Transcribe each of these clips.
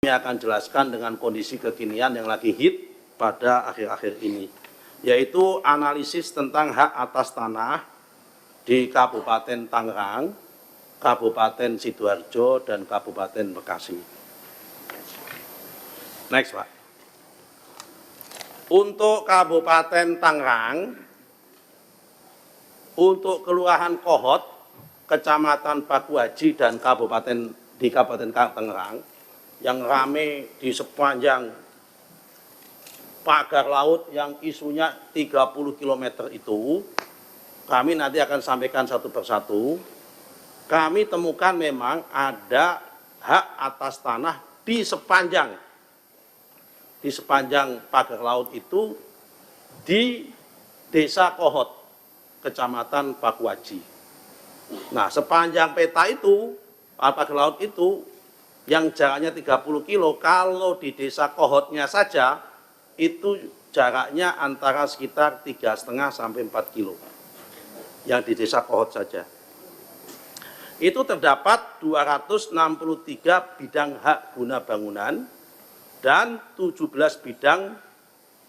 Kami akan jelaskan dengan kondisi kekinian yang lagi hit pada akhir-akhir ini, yaitu analisis tentang hak atas tanah di Kabupaten Tangerang, Kabupaten Sidoarjo, dan Kabupaten Bekasi. Next, Pak. Untuk Kabupaten Tangerang, untuk Kelurahan Kohot, Kecamatan Pakuhaji, dan Kabupaten Tangerang, yang rame di sepanjang pagar laut yang isunya 30 km itu, kami nanti akan sampaikan satu persatu. Kami temukan memang ada hak atas tanah di sepanjang pagar laut itu di Desa Kohot, Kecamatan Pakuhaji. Nah, sepanjang peta itu, pagar laut itu, yang jaraknya 30 kilo, kalau di Desa Kohotnya saja, itu jaraknya antara sekitar 3,5 sampai 4 kilo. Yang di Desa Kohot saja. Itu terdapat 263 bidang hak guna bangunan dan 17 bidang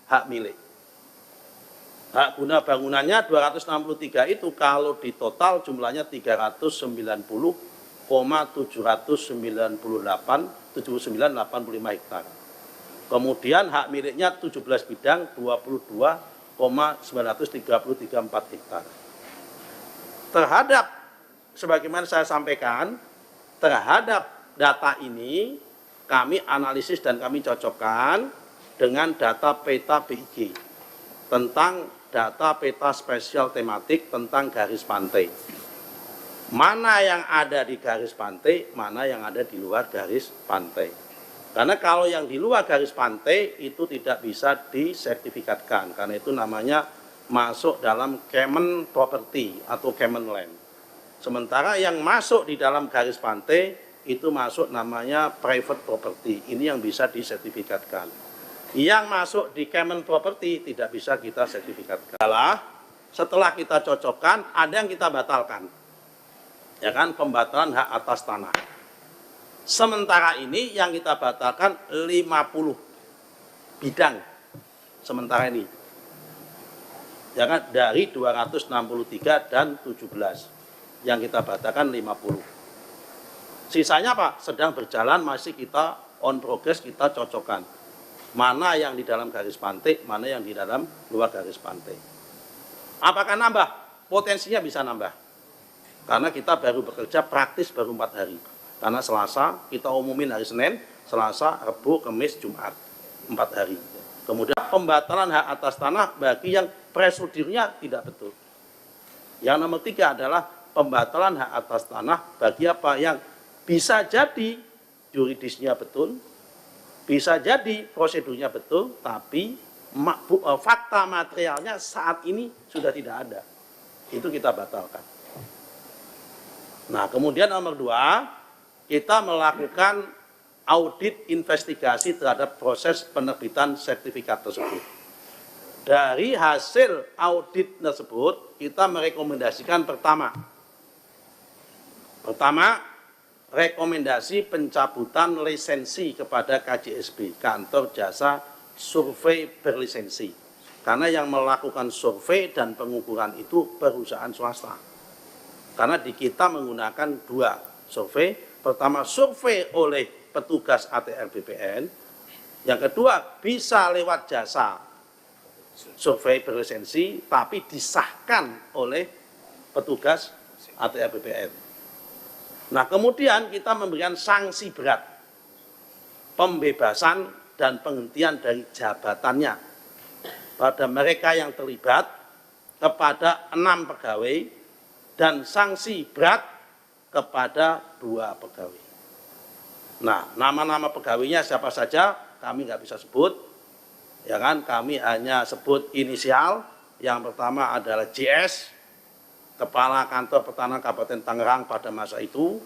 hak milik. Hak guna bangunannya 263 itu kalau di total jumlahnya 390,798,7985 hektar. Kemudian hak miliknya 17 bidang 22,933,4 hektar. Terhadap, sebagaimana saya sampaikan, terhadap data ini kami analisis dan kami cocokkan dengan data peta BIG tentang data peta spesial tematik tentang garis pantai. Mana yang ada di garis pantai, mana yang ada di luar garis pantai. Karena kalau yang di luar garis pantai itu tidak bisa disertifikatkan, karena itu namanya masuk dalam common property atau common land. Sementara yang masuk di dalam garis pantai itu masuk namanya private property, ini yang bisa disertifikatkan. Yang masuk di common property tidak bisa kita sertifikatkan. Setelah kita cocokkan, ada yang kita batalkan. Ya kan, pembatalan hak atas tanah. Sementara ini yang kita batalkan 50 bidang. Sementara ini. Ya kan, dari 263 dan 17. Yang kita batalkan 50. Sisanya Pak, sedang berjalan, masih kita on progress, kita cocokkan. Mana yang di dalam garis pantai, mana yang di dalam luar garis pantai. Apakah nambah? Potensinya bisa nambah. Karena kita baru bekerja praktis baru 4 hari. Karena Selasa, kita umumin hari Senin, Selasa, Rabu, Kamis, Jumat. 4 hari. Kemudian pembatalan hak atas tanah bagi yang prosedurnya tidak betul. Yang nomor 3 adalah pembatalan hak atas tanah bagi apa yang bisa jadi yuridisnya betul, bisa jadi prosedurnya betul, tapi fakta materialnya saat ini sudah tidak ada. Itu kita batalkan. Nah, kemudian nomor 2, kita melakukan audit investigasi terhadap proses penerbitan sertifikat tersebut. Dari hasil audit tersebut, kita merekomendasikan pertama, rekomendasi pencabutan lisensi kepada KJSB, Kantor Jasa Survei Berlisensi. Karena yang melakukan survei dan pengukuran itu perusahaan swasta. Karena di kita menggunakan 2 survei. Pertama, survei oleh petugas ATR BPN. Yang kedua, bisa lewat jasa survei berlisensi, tapi disahkan oleh petugas ATR BPN. Nah, kemudian kita memberikan sanksi berat, pembebasan dan penghentian dari jabatannya pada mereka yang terlibat kepada 6 pegawai dan sanksi berat kepada 2 pegawai. Nah, nama-nama pegawainya siapa saja kami nggak bisa sebut, ya kan? Kami hanya sebut inisial. Yang pertama adalah JS, Kepala Kantor Pertanahan Kabupaten Tangerang pada masa itu,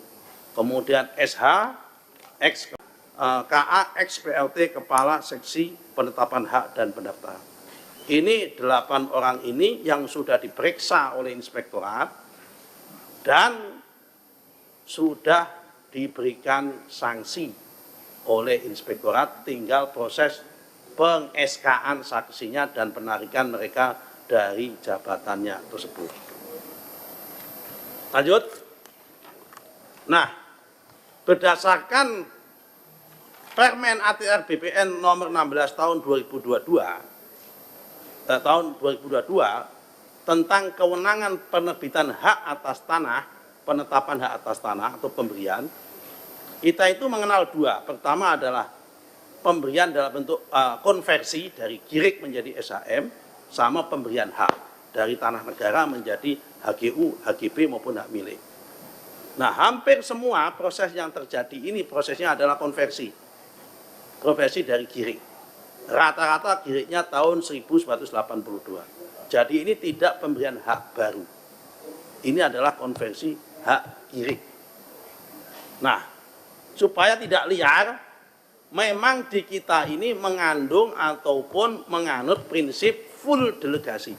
kemudian SH, KA, XPLT, Kepala Seksi Penetapan Hak dan Pendaftaran. Ini 8 orang ini yang sudah diperiksa oleh inspektorat dan sudah diberikan sanksi oleh inspektorat, tinggal proses peng-SK-an saksinya dan penarikan mereka dari jabatannya tersebut. Lanjut. Nah, berdasarkan Permen ATR BPN nomor 16 tahun 2022 tentang kewenangan penerbitan hak atas tanah, penetapan hak atas tanah atau pemberian, kita itu mengenal dua. Pertama adalah pemberian dalam bentuk konversi dari GIRIK menjadi SHM, sama pemberian hak dari tanah negara menjadi HGU, HGB maupun hak milik. Nah, hampir semua proses yang terjadi ini prosesnya adalah konversi dari GIRIK. Rata-rata GIRIKnya tahun 1982. Jadi ini tidak pemberian hak baru. Ini adalah konversi hak GIRIK. Nah, supaya tidak liar, memang di kita ini mengandung ataupun menganut prinsip full delegasi.